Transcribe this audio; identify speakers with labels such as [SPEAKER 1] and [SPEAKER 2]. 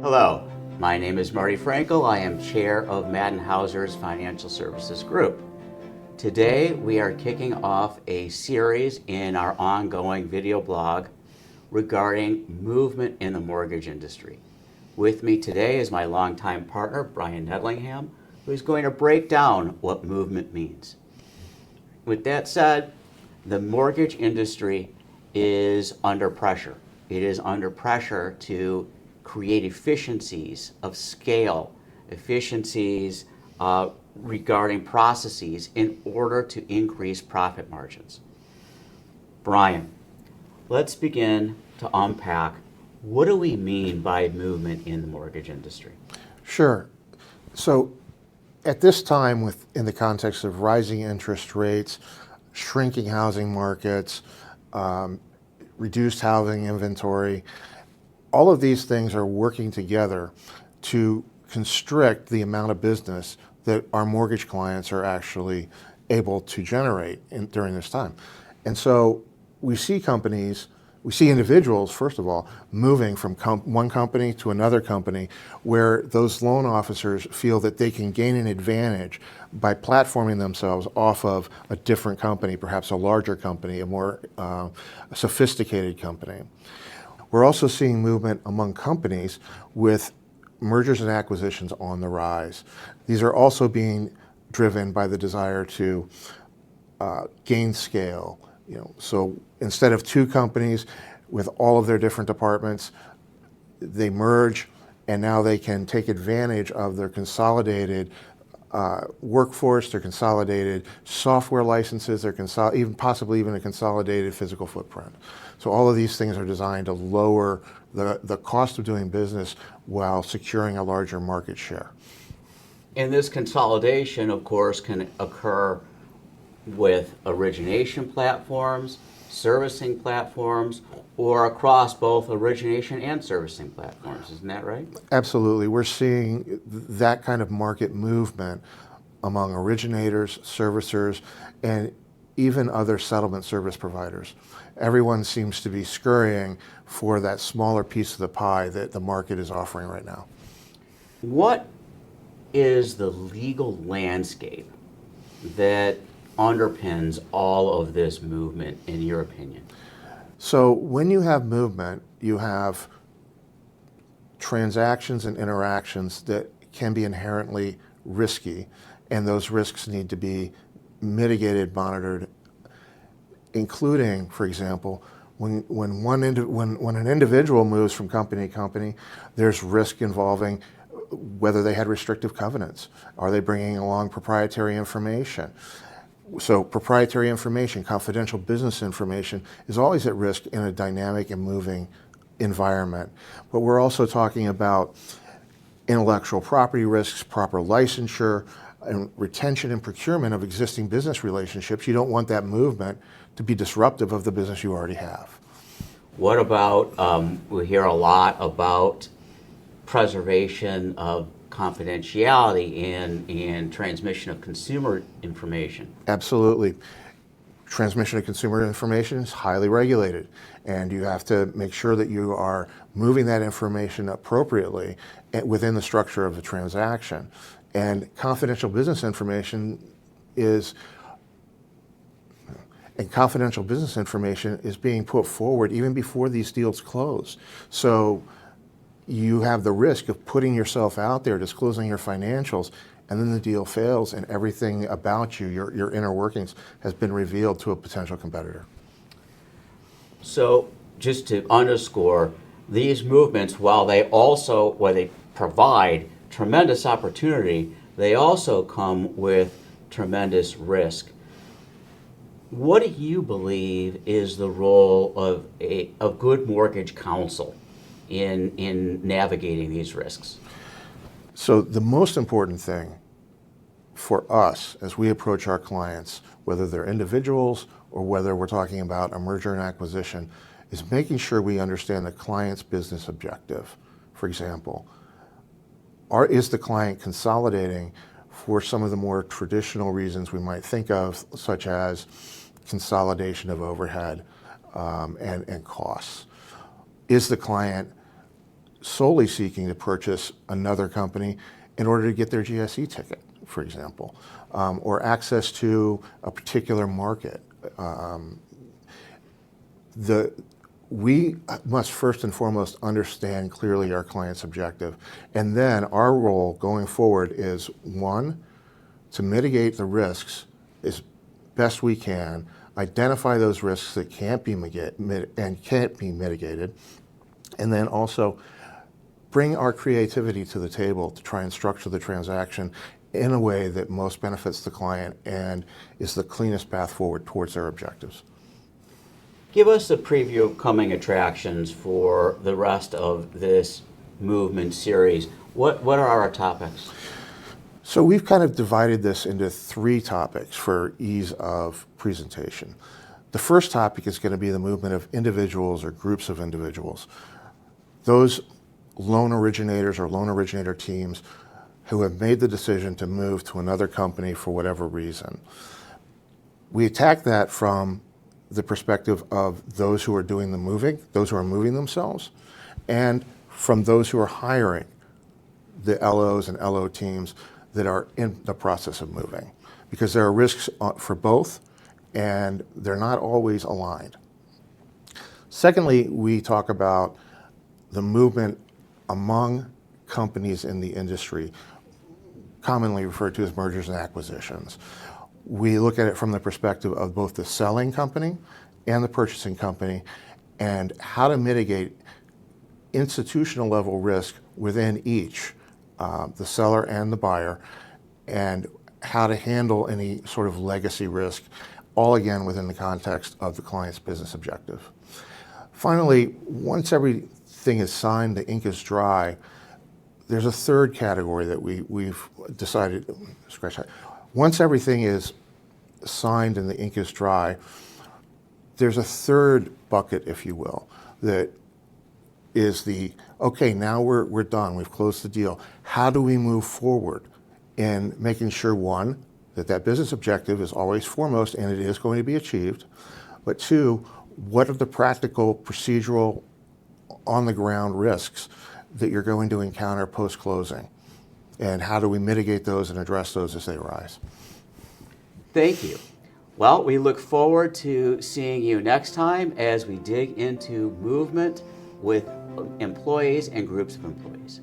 [SPEAKER 1] Hello, my name is Marty Frenkel. I am chair of Maddin Hauser's Financial Services Group. Today we are kicking off a series in our ongoing video blog regarding movement in the mortgage industry. With me today is my longtime partner, Brian Nettleingham, who is going to break down what movement means. With that said, the mortgage industry is under pressure. It is under pressure to create efficiencies of scale, efficiencies regarding processes in order to increase profit margins. Brian, let's begin to unpack what do we mean by movement in the mortgage industry?
[SPEAKER 2] Sure. So at this time, in the context of rising interest rates, shrinking housing markets, reduced housing inventory, all of these things are working together to constrict the amount of business that our mortgage clients are actually able to generate during this time. And so we see individuals, first of all, moving from one company to another company where those loan officers feel that they can gain an advantage by platforming themselves off of a different company, perhaps a larger company, a more sophisticated company. We're also seeing movement among companies with mergers and acquisitions on the rise. These are also being driven by the desire to gain scale. So instead of two companies with all of their different departments, they merge, and now they can take advantage of their consolidated workforce, their consolidated software licenses, their possibly even a consolidated physical footprint. So all of these things are designed to lower the cost of doing business while securing a larger market share.
[SPEAKER 1] And this consolidation, of course, can occur with origination platforms, servicing platforms, or across both origination and servicing platforms. Isn't that right?
[SPEAKER 2] Absolutely. We're seeing that kind of market movement among originators, servicers, and even other settlement service providers. Everyone seems to be scurrying for that smaller piece of the pie that the market is offering right now.
[SPEAKER 1] What is the legal landscape that underpins all of this movement, in your opinion?
[SPEAKER 2] So when you have movement, you have transactions and interactions that can be inherently risky, and those risks need to be mitigated, monitored, including, for example, when an individual moves from company to company, there's risk involving whether they had restrictive covenants. Are they bringing along proprietary information? So proprietary information, confidential business information is always at risk in a dynamic and moving environment. But we're also talking about intellectual property risks, proper licensure, and retention and procurement of existing business relationships. You don't want that movement to be disruptive of the business you already have.
[SPEAKER 1] What about, we hear a lot about preservation of confidentiality and transmission of consumer information.
[SPEAKER 2] Absolutely. Transmission of consumer information is highly regulated, and you have to make sure that you are moving that information appropriately within the structure of the transaction. And confidential business information is being put forward even before these deals close. So you have the risk of putting yourself out there, disclosing your financials, and then the deal fails and everything about you, your inner workings, has been revealed to a potential competitor.
[SPEAKER 1] So just to underscore, these movements, while they provide tremendous opportunity, they also come with tremendous risk. What do you believe is the role of a good mortgage counsel in navigating these risks?
[SPEAKER 2] So the most important thing for us as we approach our clients, whether they're individuals or whether we're talking about a merger and acquisition, is making sure we understand the client's business objective. For example, is the client consolidating for some of the more traditional reasons we might think of, such as consolidation of overhead and costs? Is the client solely seeking to purchase another company in order to get their GSE ticket, for example, or access to a particular market. We must first and foremost understand clearly our client's objective, and then our role going forward is, one, to mitigate the risks as best we can, identify those risks that can't be mitigated, and then also bring our creativity to the table to try and structure the transaction in a way that most benefits the client and is the cleanest path forward towards their objectives.
[SPEAKER 1] Give us a preview of coming attractions for the rest of this movement series. What are our topics?
[SPEAKER 2] So we've kind of divided this into 3 topics for ease of presentation. The first topic is going to be the movement of individuals or groups of individuals. Those loan originators or loan originator teams who have made the decision to move to another company for whatever reason. We attack that from the perspective of those who are doing the moving, those who are moving themselves, and from those who are hiring the LOs and LO teams that are in the process of moving. Because there are risks for both, and they're not always aligned. Secondly, we talk about the movement among companies in the industry, commonly referred to as mergers and acquisitions. We look at it from the perspective of both the selling company and the purchasing company, and how to mitigate institutional level risk within each, the seller and the buyer, and how to handle any sort of legacy risk, all again within the context of the client's business objective. Finally, once everything is signed, the ink is dry, there's a third category that we've decided, once everything is signed and the ink is dry, there's a third bucket, if you will, that is okay, now we're done, we've closed the deal. How do we move forward in making sure, one, that business objective is always foremost and it is going to be achieved, but two, what are the practical, procedural, on-the-ground risks that you're going to encounter post-closing? And how do we mitigate those and address those as they arise?
[SPEAKER 1] Thank you. Well, we look forward to seeing you next time as we dig into movement with employees and groups of employees.